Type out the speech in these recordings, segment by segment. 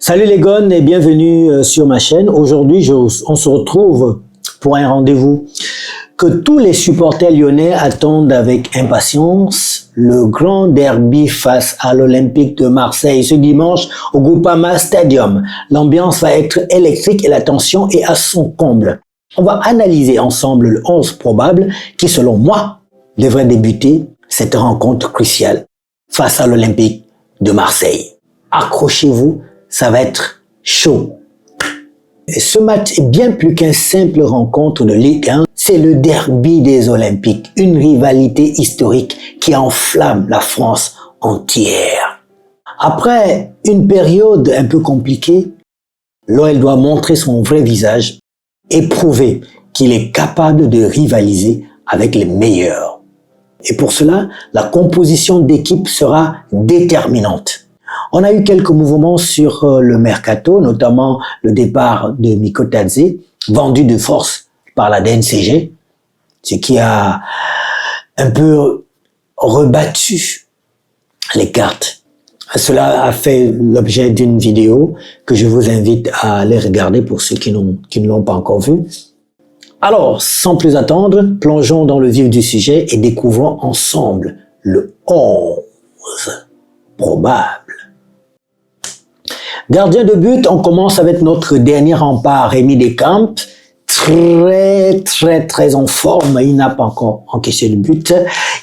Salut les gones et bienvenue sur ma chaîne. Aujourd'hui, on se retrouve pour un rendez-vous que tous les supporters lyonnais attendent avec impatience. Le grand derby face à l'Olympique de Marseille ce dimanche au Groupama Stadium. L'ambiance va être électrique et la tension est à son comble. On va analyser ensemble le 11 probable qui, selon moi, devrait débuter cette rencontre cruciale face à l'Olympique de Marseille. Accrochez-vous, ça va être chaud. Et ce match est bien plus qu'une simple rencontre de Ligue 1, c'est le derby des Olympiques, une rivalité historique qui enflamme la France entière. Après une période un peu compliquée, l'OL doit montrer son vrai visage et prouver qu'il est capable de rivaliser avec les meilleurs. Et pour cela, la composition d'équipe sera déterminante. On a eu quelques mouvements sur le mercato, notamment le départ de Mikotadze, vendu de force par la DNCG, ce qui a un peu rebattu les cartes. Cela a fait l'objet d'une vidéo que je vous invite à aller regarder pour ceux qui ne l'ont pas encore vue. Alors, sans plus attendre, plongeons dans le vif du sujet et découvrons ensemble le 11 probable. Gardien de but, on commence avec notre dernier rempart, Rémi Descamps, très en forme. Il n'a pas encore encaissé de but.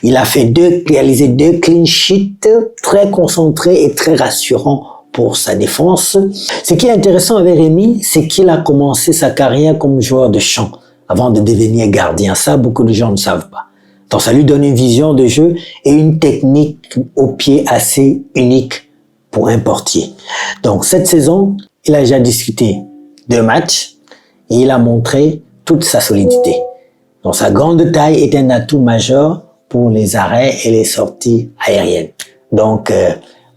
Il a réalisé deux clean sheets, très concentré et très rassurant pour sa défense. Ce qui est intéressant avec Rémi, c'est qu'il a commencé sa carrière comme joueur de champ avant de devenir gardien. Ça, beaucoup de gens ne savent pas. Donc, ça lui donne une vision de jeu et une technique au pied assez unique pour un portier. Donc, cette saison, il a déjà disputé 2 matchs et il a montré toute sa solidité. Donc, sa grande taille est un atout majeur pour les arrêts et les sorties aériennes. Donc,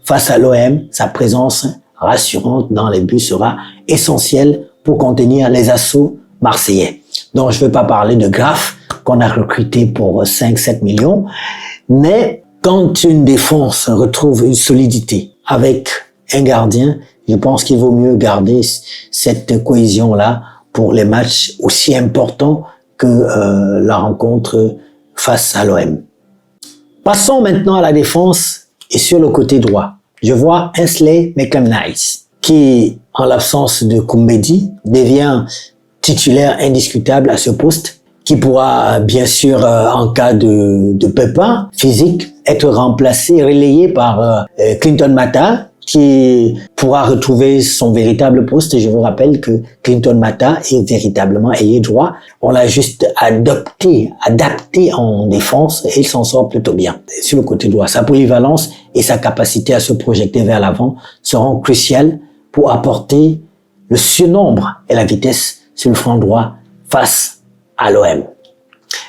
face à l'OM, sa présence rassurante dans les buts sera essentielle pour contenir les assauts marseillais. Donc, je ne veux pas parler de Graf, qu'on a recruté pour 5-7 millions, mais quand une défense retrouve une solidité avec un gardien, je pense qu'il vaut mieux garder cette cohésion-là pour les matchs aussi importants que la rencontre face à l'OM. Passons maintenant à la défense et sur le côté droit. Je vois Ainsley Maitland-Niles qui, en l'absence de Koumbedi, devient titulaire indiscutable à ce poste, qui pourra bien sûr, en cas de pépin physique, être remplacé, relayé par Clinton Mata, qui pourra retrouver son véritable poste. Je vous rappelle que Clinton Mata est véritablement ailier droit. On l'a juste adapté en défense et il s'en sort plutôt bien. Sur le côté droit, sa polyvalence et sa capacité à se projeter vers l'avant seront cruciales pour apporter le surnombre et la vitesse sur le flanc droit face à l'OM.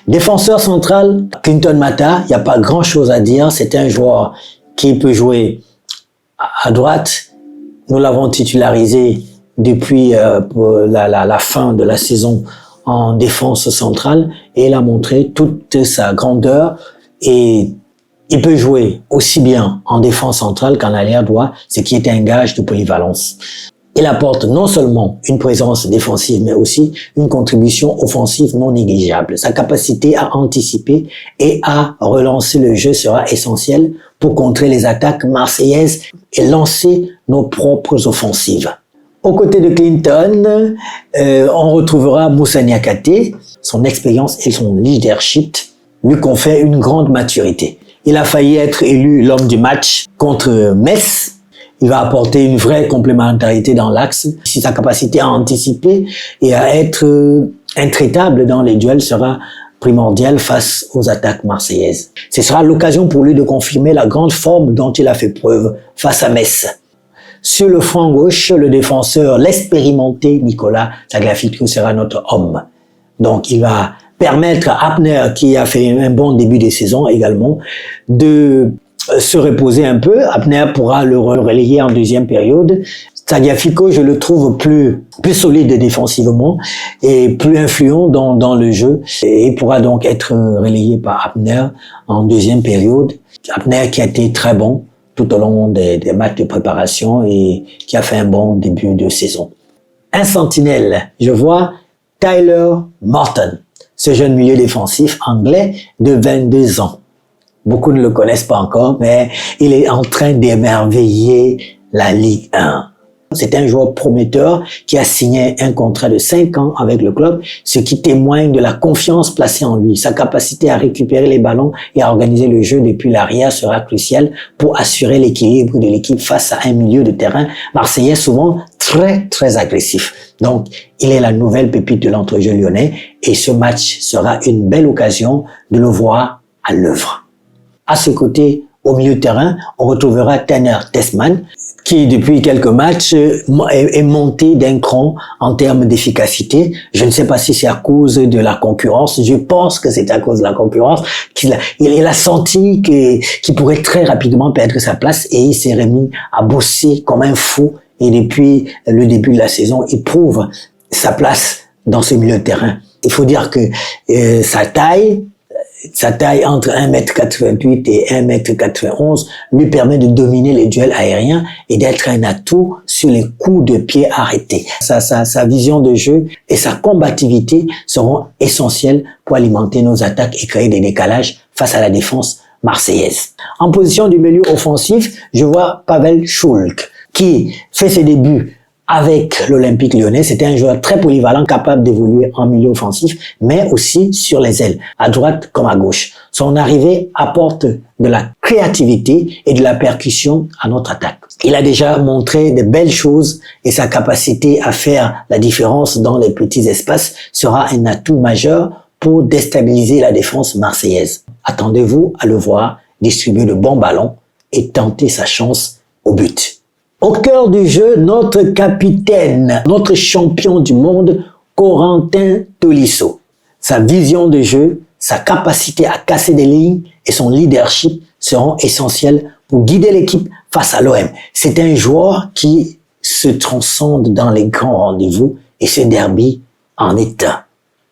Défenseur central, Clinton Mata, il n'y a pas grand chose à dire. C'est un joueur qui peut jouer à droite. Nous l'avons titularisé depuis la fin de la saison en défense centrale et il a montré toute sa grandeur et il peut jouer aussi bien en défense centrale qu'en arrière droit, ce qui est un gage de polyvalence. Il apporte non seulement une présence défensive, mais aussi une contribution offensive non négligeable. Sa capacité à anticiper et à relancer le jeu sera essentielle pour contrer les attaques marseillaises et lancer nos propres offensives. Aux côtés de Clinton, on retrouvera Moussa Niakhaté. Son expérience et son leadership lui confèrent une grande maturité. Il a failli être élu l'homme du match contre Metz. Il va apporter une vraie complémentarité dans l'axe. Si sa capacité à anticiper et à être intraitable dans les duels sera primordiale face aux attaques marseillaises. Ce sera l'occasion pour lui de confirmer la grande forme dont il a fait preuve face à Metz. Sur le flanc gauche, le défenseur, l'expérimenté Nicolas Tagliafico sera notre homme. Donc, il va permettre à Abner, qui a fait un bon début de saison également, de se reposer un peu. Abner pourra le relayer en deuxième période. Tagliafico, je le trouve plus solide défensivement et plus influent dans le jeu et pourra donc être relayé par Abner en deuxième période. Abner qui a été très bon tout au long des matchs de préparation et qui a fait un bon début de saison. Un sentinelle, je vois Tyler Morton, ce jeune milieu défensif anglais de 22 ans. Beaucoup ne le connaissent pas encore, mais il est en train d'émerveiller la Ligue 1. C'est un joueur prometteur qui a signé un contrat de 5 ans avec le club, ce qui témoigne de la confiance placée en lui. Sa capacité à récupérer les ballons et à organiser le jeu depuis l'arrière sera cruciale pour assurer l'équilibre de l'équipe face à un milieu de terrain marseillais souvent très agressif. Donc, il est la nouvelle pépite de l'entrejeu lyonnais et ce match sera une belle occasion de le voir à l'œuvre. À ses côtés, au milieu de terrain, on retrouvera Tanner Tessman, qui depuis quelques matchs est monté d'un cran en termes d'efficacité. Je ne sais pas si c'est à cause de la concurrence. Je pense que c'est à cause de la concurrence qu'il a senti qu'il pourrait très rapidement perdre sa place et il s'est remis à bosser comme un fou. Et depuis le début de la saison, il prouve sa place dans ce milieu de terrain. Il faut dire que sa taille entre 1m88 et 1m91 lui permet de dominer les duels aériens et d'être un atout sur les coups de pied arrêtés. Sa vision de jeu et sa combativité seront essentielles pour alimenter nos attaques et créer des décalages face à la défense marseillaise. En position du milieu offensif, je vois Pavel Schulk qui fait ses débuts avec l'Olympique Lyonnais. C'était un joueur très polyvalent, capable d'évoluer en milieu offensif, mais aussi sur les ailes, à droite comme à gauche. Son arrivée apporte de la créativité et de la percussion à notre attaque. Il a déjà montré de belles choses et sa capacité à faire la différence dans les petits espaces sera un atout majeur pour déstabiliser la défense marseillaise. Attendez-vous à le voir distribuer de bons ballons et tenter sa chance au but. Au cœur du jeu, notre capitaine, notre champion du monde, Corentin Tolisso. Sa vision de jeu, sa capacité à casser des lignes et son leadership seront essentiels pour guider l'équipe face à l'OM. C'est un joueur qui se transcende dans les grands rendez-vous et ce derby en est un.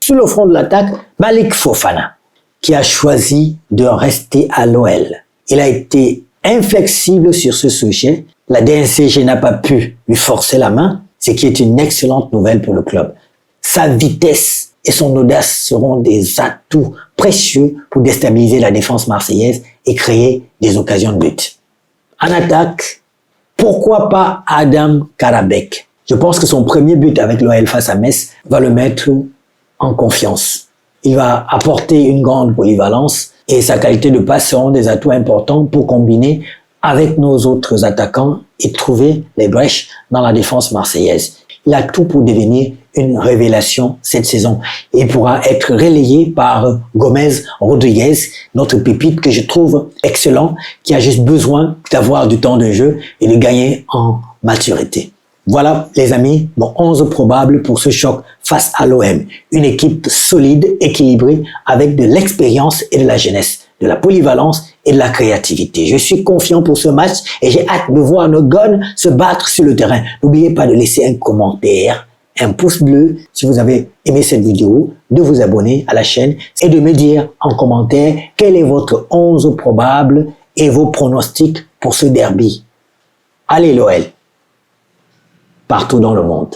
Sur le front de l'attaque, Malik Fofana, qui a choisi de rester à l'OL. Il a été inflexible sur ce sujet. La DNCG n'a pas pu lui forcer la main, ce qui est une excellente nouvelle pour le club. Sa vitesse et son audace seront des atouts précieux pour déstabiliser la défense marseillaise et créer des occasions de but. En attaque, pourquoi pas Adam Karabek? Je pense que son premier but avec l'OL face à Metz va le mettre en confiance. Il va apporter une grande polyvalence et sa qualité de passe seront des atouts importants pour combiner avec nos autres attaquants et trouver les brèches dans la défense marseillaise. Il a tout pour devenir une révélation cette saison. Il pourra être relayé par Gomez Rodriguez, notre pépite que je trouve excellent, qui a juste besoin d'avoir du temps de jeu et de gagner en maturité. Voilà, les amis, mon 11 probable pour ce choc face à l'OM. Une équipe solide, équilibrée, avec de l'expérience et de la jeunesse, de la polyvalence et de la créativité. Je suis confiant pour ce match et j'ai hâte de voir nos guns se battre sur le terrain. N'oubliez pas de laisser un commentaire, un pouce bleu si vous avez aimé cette vidéo, de vous abonner à la chaîne et de me dire en commentaire quel est votre 11 probable et vos pronostics pour ce derby. Allez l'OL! Partout dans le monde.